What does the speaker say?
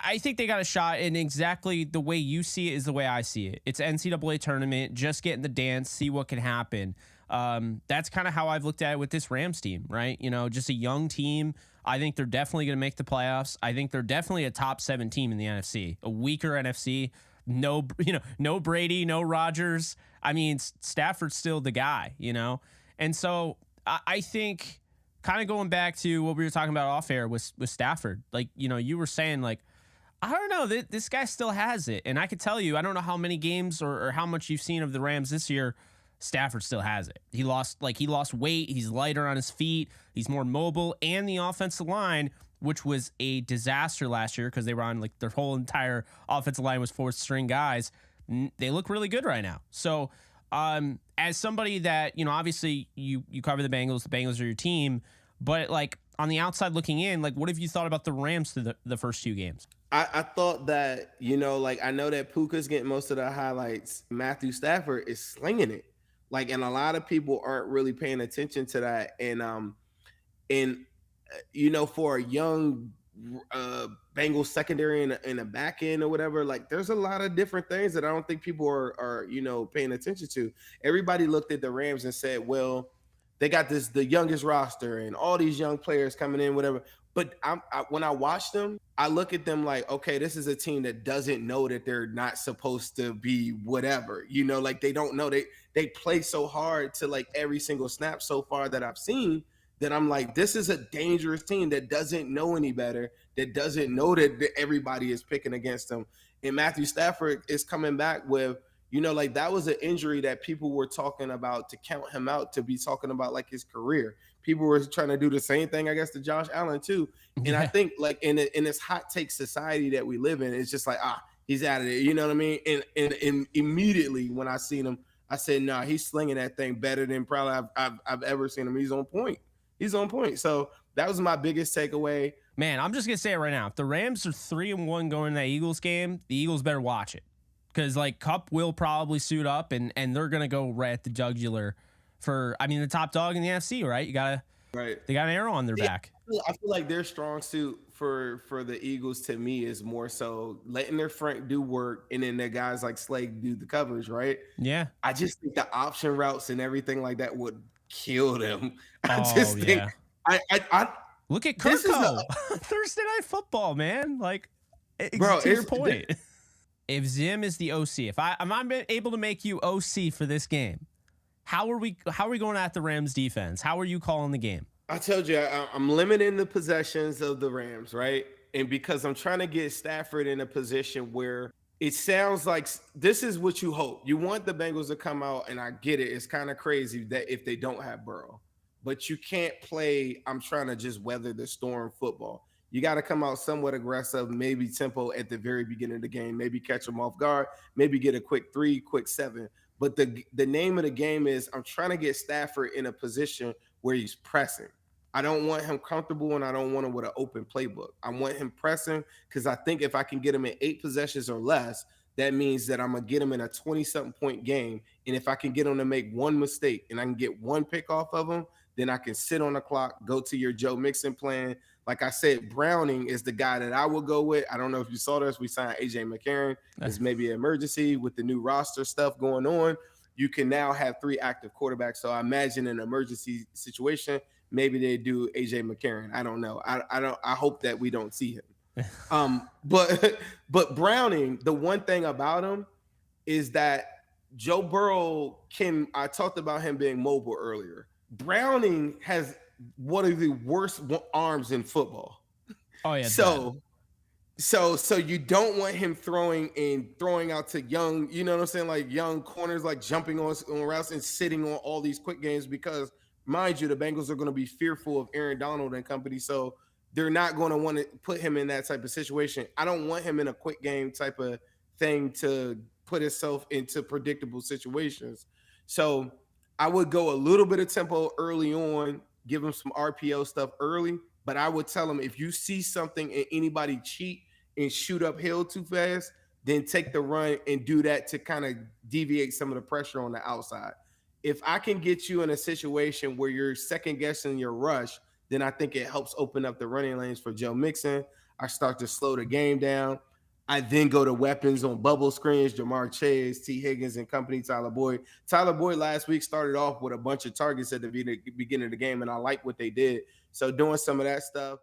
I think they got a shot, and exactly the way you see it is the way I see it. It's NCAA tournament, just get in the dance, see what can happen. That's kind of how I've looked at it with this Rams team, right? You know, just a young team. I think they're definitely going to make the playoffs. I think they're definitely a top 7 team in the NFC. A weaker NFC, no Brady, no Rodgers. I mean, Stafford's still the guy, you know? And so I think kind of going back to what we were talking about off air with Stafford, like, you know, you were saying, like, I don't know, this guy still has it. And I could tell you, I don't know how many games or how much you've seen of the Rams this year. Stafford still has it. He lost weight. He's lighter on his feet. He's more mobile. And the offensive line, which was a disaster last year because they were on, like, their whole entire offensive line was 4th string guys. They look really good right now. So as somebody that, you know, obviously you cover the Bengals are your team, but like on the outside looking in, like, what have you thought about the Rams through the first 2 games? I thought that, you know, like, I know that Puka's getting most of the highlights. Matthew Stafford is slinging it. Like, and a lot of people aren't really paying attention to that. And you know, for a young Bengals secondary in a back end or whatever, like, there's a lot of different things that I don't think people are, you know, paying attention to. Everybody looked at the Rams and said, well, they got the youngest roster and all these young players coming in, whatever. But when I watch them, I look at them like, okay, this is a team that doesn't know that they're not supposed to be whatever, you know, like, they don't know. They play so hard to, like, every single snap so far that I've seen, that I'm like, this is a dangerous team that doesn't know any better, that doesn't know that everybody is picking against them. And Matthew Stafford is coming back with, you know, like, that was an injury that people were talking about to count him out, to be talking about, like, his career. People were trying to do the same thing, I guess, to Josh Allen too. And Yeah. I think, like, in this hot take society that we live in, it's just like, he's out of there. You know what I mean? And immediately when I seen him, I said, nah, he's slinging that thing better than probably I've ever seen him. He's on point. He's on point. So that was my biggest takeaway. Man, I'm just going to say it right now. If the Rams are 3-1 going to that Eagles game, the Eagles better watch it. Because, like, Kupp will probably suit up, and they're going to go right at the jugular for, I mean, the top dog in the NFC, right? They got an arrow on their back. I feel like their strong suit for the Eagles, to me, is more so letting their front do work, and then their guys like Slay do the coverage, right? Yeah. I just think the option routes and everything like that would kill them. I Oh, just think yeah. I Look at This is Kirko. Thursday Night Football, man. Like, Bro, to your it's- point. If Zim is the OC, if I'm able to make you OC for this game, how are we going at the Rams defense? How are you calling the game? I told you I'm limiting the possessions of the Rams, right? And because I'm trying to get Stafford in a position where it sounds like this is what you hope. You want the Bengals to come out, and I get it. It's kind of crazy that if they don't have Burrow, but you can't play, I'm trying to just weather the storm football. You got to come out somewhat aggressive, maybe tempo at the very beginning of the game, maybe catch them off guard, maybe get a quick 3, quick 7. But the name of the game is I'm trying to get Stafford in a position where he's pressing. I don't want him comfortable, and I don't want him with an open playbook. I want him pressing, because I think if I can get him in 8 possessions or less, that means that I'm going to get him in a 20-something point game. And if I can get him to make one mistake and I can get one pick off of him, then I can sit on the clock, go to your Joe Mixon plan. Like I said, Browning is the guy that I will go with. I don't know if you saw this. We signed A.J. McCarron as maybe an emergency with the new roster stuff going on. You can now have 3 active quarterbacks. So I imagine an emergency situation, maybe they do A.J. McCarron. I don't know. I hope that we don't see him. But Browning, the one thing about him is that Joe Burrow I talked about him being mobile earlier. Browning has one of the worst arms in football. Oh yeah. So you don't want him throwing out to young, you know what I'm saying, like young corners, like jumping on routes and sitting on all these quick games, because mind you, the Bengals are going to be fearful of Aaron Donald and company. So they're not going to want to put him in that type of situation. I don't want him in a quick game type of thing to put himself into predictable situations. So I would go a little bit of tempo early on, give him some RPO stuff early, but I would tell him, if you see something and anybody cheat and shoot uphill too fast, then take the run and do that to kind of deviate some of the pressure on the outside. If I can get you in a situation where you're second guessing your rush, then I think it helps open up the running lanes for Joe Mixon. I start to slow the game down. I then go to weapons on bubble screens, Jamar Chase, T. Higgins and company, Tyler Boyd. Tyler Boyd last week started off with a bunch of targets at the beginning of the game, and I like what they did. So doing some of that stuff.